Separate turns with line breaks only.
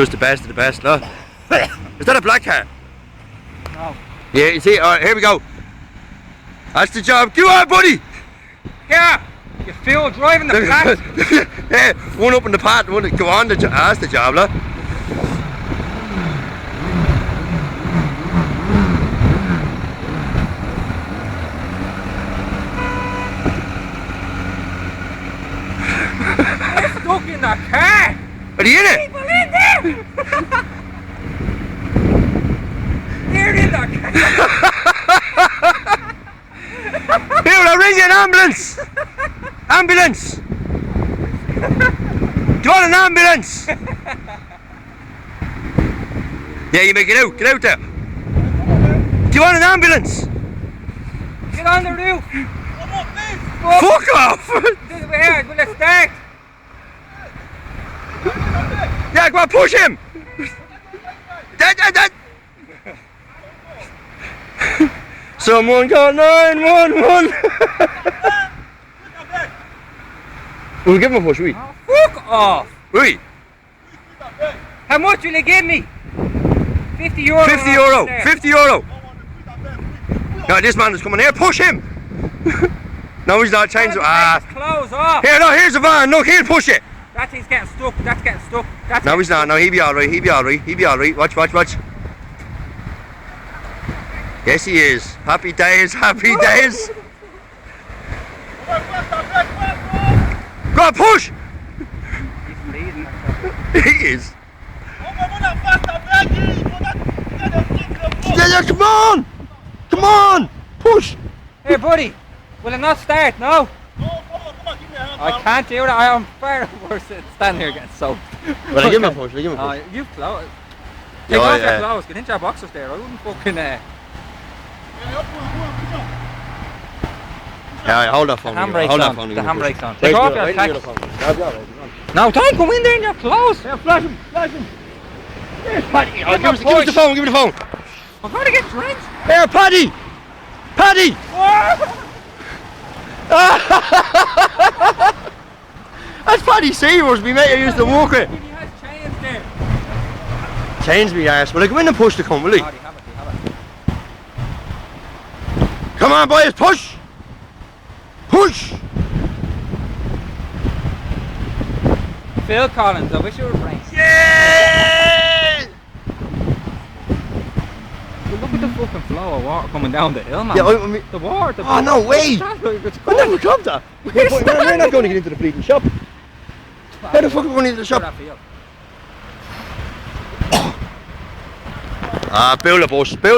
Just the best of the best, look. Is that a black car?
No.
Yeah, you see, alright, here we go. That's the job. Go on, buddy!
Yeah! You feel driving the black.
Yeah, one up in the pot, one go on, that's the job, look.
They're stuck in the car!
Are you in it?
People in there! They're in the car!
Here, I'll ring an ambulance! Ambulance! Do you want an ambulance? Yeah, you may get out there. Do you want an ambulance?
Get on the roof!
Fuck off!
Here, let's start!
Yeah, go on, push him! Dad. Someone call 911! We'll give him a push, we.
Oh, fuck off!
We.
How much will you give me? 50 euro.
50 euro! 50 euro! No, this man is coming here, push him! No, he's not changing.
Clothes off!
Here, no, here's the van, look, he'll push it!
That thing's getting stuck, that's getting stuck.
No, he's not, no, he'll be alright, he'll be alright. Watch. Yes, he is. Happy days. Go on, push!
He's bleeding.
He is. Yeah, come on! Push!
Here, buddy, will it not start? No? I can't do that. I am far worse than standing here getting soaked.
Well, I give him a push,
You close. Take off your clothes, get into your boxers there. I wouldn't fucking.
Yeah, hold that phone.
The handbrake's on.
Take
off your tax. No, don't go in there in your clothes.
Yeah, flash him. There's Paddy. Give me the phone.
I'm going to get drenched.
Here, Paddy. That's Paddy Seaworth, me mate I used to walk with.
He has chains there.
Change me ass. Will I go in and push the come, will he?
Oh, have it.
Come on, boys, push!
Phil Collins, I wish you were brains.
Yeah!
Look at the fucking flow of water coming down the hill, man.
Yeah, I mean,
the water.
Oh, no way! I never dropped that. We're not going to get into the bleeding shop. How the fuck are we going into the shop? Build a bus.